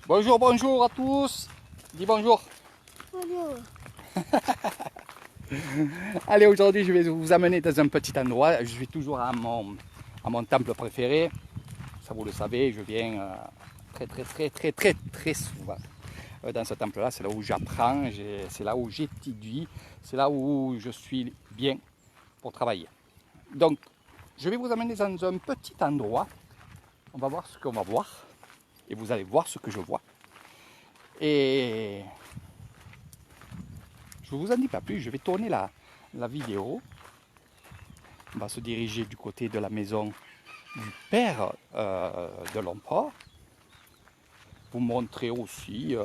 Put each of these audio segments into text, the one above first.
Bonjour, bonjour à tous. Dis bonjour. Bonjour. Allez, aujourd'hui, je vais vous amener dans un petit endroit. Je suis toujours à mon temple préféré. Ça, vous le savez, je viens très souvent dans ce temple-là. C'est là où j'apprends, c'est là où j'étudie, c'est là où je suis bien pour travailler. Donc, je vais vous amener dans un petit endroit. On va voir ce qu'on va voir. Et vous allez voir ce que je vois. Et je ne vous en dis pas plus, je vais tourner la vidéo. On va se diriger du côté de la maison du père de l'empereur. Vous montrer aussi,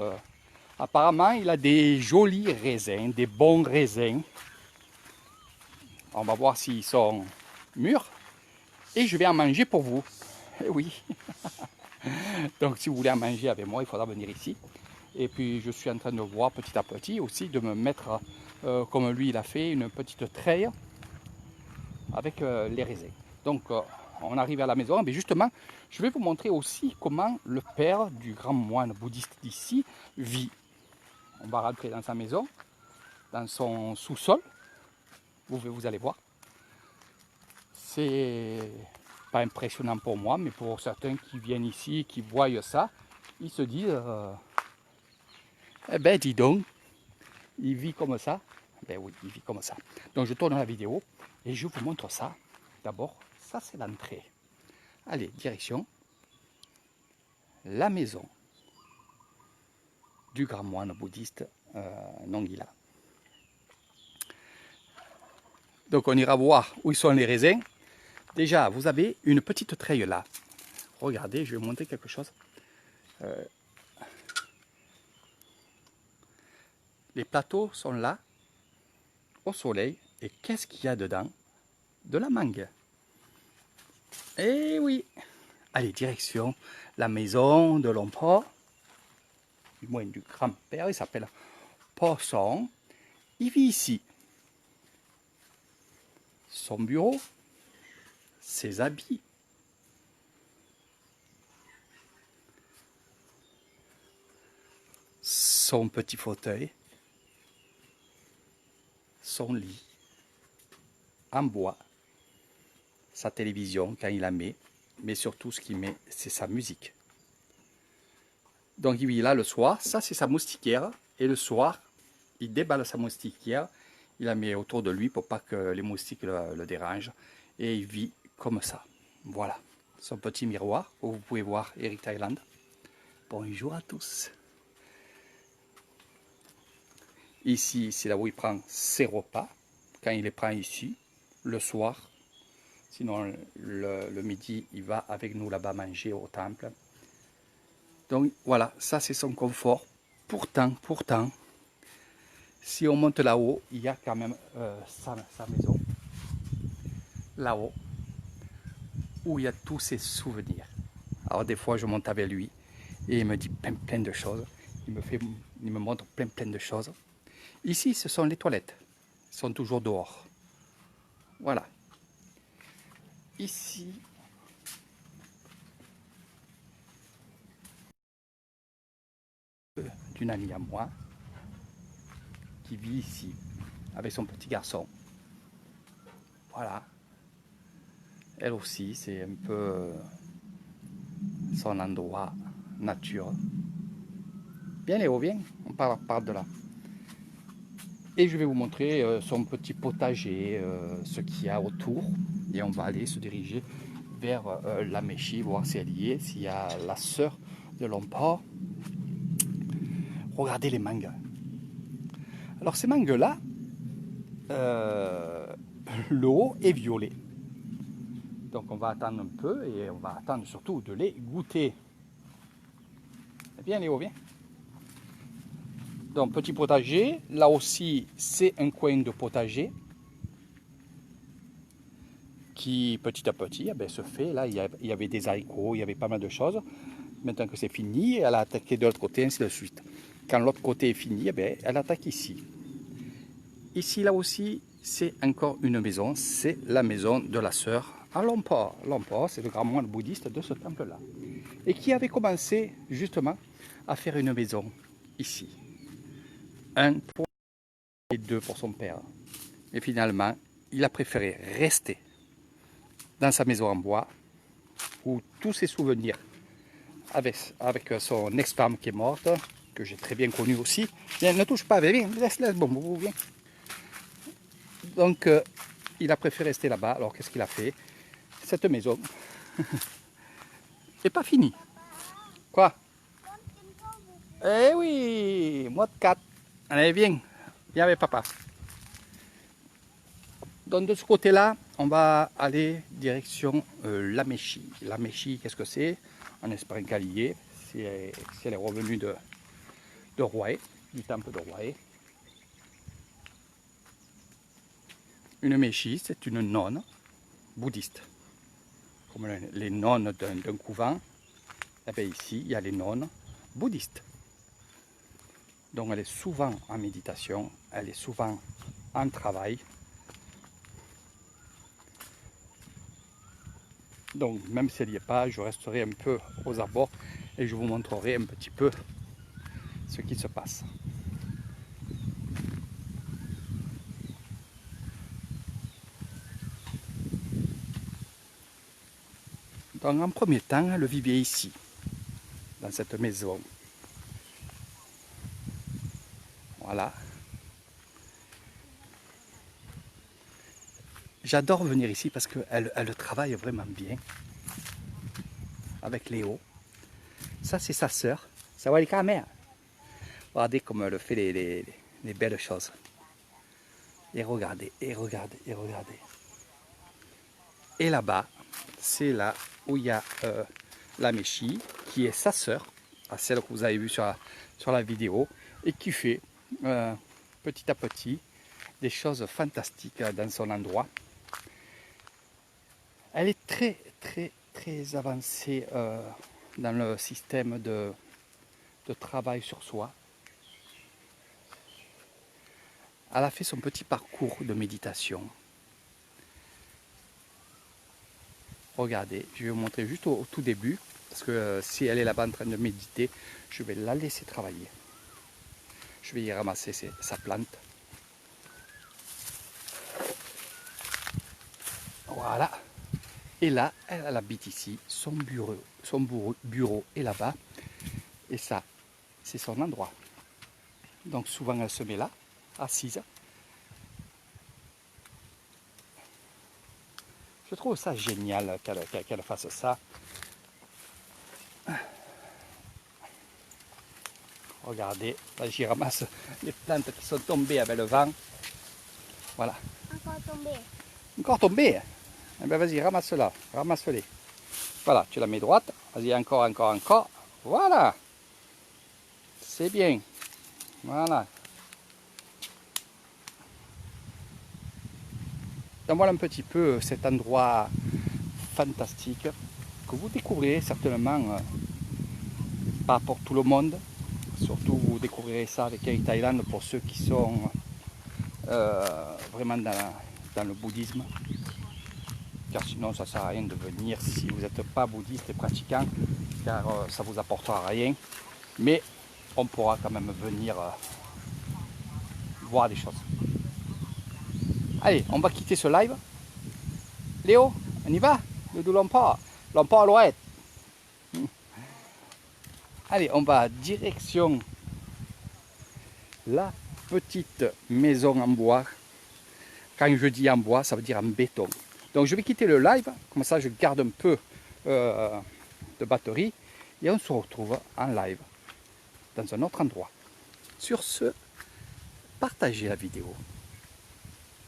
apparemment il a des jolis raisins, des bons raisins. On va voir s'ils sont mûrs. Et je vais en manger pour vous. Eh oui. Donc si vous voulez en manger avec moi, il faudra venir ici. Et puis je suis en train de voir petit à petit aussi de me mettre, comme lui il a fait, une petite treille avec les raisins. Donc on arrive à la maison, mais justement je vais vous montrer aussi comment le père du grand moine bouddhiste d'ici vit. On va rentrer dans sa maison, dans son sous-sol, vous allez voir. C'est pas impressionnant pour moi, mais pour certains qui viennent ici, qui voient ça, ils se disent eh ben dis donc, il vit comme ça. Ben oui, il vit comme ça. Donc je tourne la vidéo et je vous montre ça. D'abord, ça c'est l'entrée. Allez, direction la maison du grand moine bouddhiste Nongila. Donc on ira voir où sont les raisins. Déjà, vous avez une petite treille là. Regardez, je vais vous montrer quelque chose. Les plateaux sont là, au soleil. Et qu'est-ce qu'il y a dedans? De la mangue. Eh oui. Allez, direction la maison de l'empereur, du moins du grand-père, il s'appelle Poisson. Il vit ici. Son bureau, ses habits, son petit fauteuil, son lit en bois, sa télévision quand il la met, mais surtout ce qu'il met, c'est sa musique. Donc il vit là le soir, ça c'est sa moustiquaire, et le soir, il déballe sa moustiquaire, il la met autour de lui pour pas que les moustiques le dérangent, et il vit comme ça. Voilà, son petit miroir, où vous pouvez voir Eric Thailand. Bonjour à tous. Ici, c'est là où il prend ses repas, quand il les prend ici, le soir. Sinon, le midi, il va avec nous là-bas manger au temple. Donc voilà, ça c'est son confort. Pourtant, si on monte là-haut, il y a quand même sa maison. Là-haut, où il y a tous ses souvenirs. Alors des fois, je monte avec lui et il me dit plein de choses. Il me montre plein de choses. Ici, ce sont les toilettes. Ils sont toujours dehors. Voilà. Ici, d'une amie à moi qui vit ici avec son petit garçon. Voilà. Elle aussi, c'est un peu son endroit nature. Viens Léo, viens, on part de là. Et je vais vous montrer son petit potager, ce qu'il y a autour. Et on va aller se diriger vers la Méchie, voir si elle y est, s'il y a la sœur de l'empereur. Regardez les mangues. Alors ces mangues-là, le haut est violet. Donc on va attendre un peu et on va attendre surtout de les goûter. Viens Léo, viens. Donc petit potager, là aussi c'est un coin de potager qui petit à petit se fait. Là il y avait des haricots, il y avait pas mal de choses. Maintenant que c'est fini, elle a attaqué de l'autre côté, ainsi de suite. Quand l'autre côté est fini, elle attaque ici. Ici là aussi c'est encore une maison, c'est la maison de la sœur à Lompo. Lompo, c'est le grand moine bouddhiste de ce temple là. Et qui avait commencé justement à faire une maison ici. Un pour et deux pour son père. Et finalement, il a préféré rester dans sa maison en bois où tous ses souvenirs avec son ex-femme qui est morte, que j'ai très bien connue aussi. Viens, ne touche pas, viens, laisse, bon, viens. Donc, il a préféré rester là-bas. Alors, qu'est-ce qu'il a fait? Cette maison n'est pas finie. Quoi? Eh oui, moi de 4. Allez, viens avec papa. Donc, de ce côté-là, on va aller direction la Méchie. La Méchie, qu'est-ce que c'est? En Espagne-Calier, c'est les revenus de Rouaé, du temple de Rouaé. Une Méchie, c'est une nonne bouddhiste. Comme les nonnes d'un couvent, et bien ici, il y a les nonnes bouddhistes. Donc elle est souvent en méditation, elle est souvent en travail. Donc même si elle n'y est pas, je resterai un peu aux abords et je vous montrerai un petit peu ce qui se passe. Donc en premier temps, elle vivait ici, dans cette maison. Voilà. J'adore venir ici parce qu'elle travaille vraiment bien avec Léo. Ça, c'est sa sœur. Ça va les caméras. Regardez comme elle fait les belles choses. Et regardez, et regardez, et regardez. Et là-bas, c'est là où il y a la Méchie, qui est sa sœur, celle que vous avez vue sur la vidéo, et qui fait petit à petit des choses fantastiques dans son endroit. Elle est très, très, très avancée dans le système de travail sur soi. Elle a fait son petit parcours de méditation. Regardez, je vais vous montrer juste au tout début, parce que si elle est là-bas en train de méditer, je vais la laisser travailler. Je vais y ramasser sa plante. Voilà. Et là, elle habite ici, son bureau est là-bas. Et ça, c'est son endroit. Donc souvent, elle se met là, assise. Je trouve ça génial qu'elle fasse ça. Regardez, là j'y ramasse les plantes qui sont tombées avec le vent. Voilà. Encore tombé. Encore tombées? Eh bien vas-y, ramasse-la, ramasse-les. Voilà, tu la mets droite. Vas-y, encore, encore, encore. Voilà. C'est bien. Voilà. Donc voilà un petit peu cet endroit fantastique que vous découvrirez certainement pas pour tout le monde. Surtout vous découvrirez ça avec Eric Thaïlande pour ceux qui sont vraiment dans le bouddhisme. Car sinon ça ne sert à rien de venir si vous n'êtes pas bouddhiste et pratiquant, car ça ne vous apportera rien. Mais on pourra quand même venir voir des choses. Allez, on va quitter ce live. Léo, on y va? D'où l'on part? L'on part à l'ouest. Allez, on va direction la petite maison en bois. Quand je dis en bois, ça veut dire en béton. Donc je vais quitter le live, comme ça je garde un peu de batterie. Et on se retrouve en live dans un autre endroit. Sur ce, partagez la vidéo.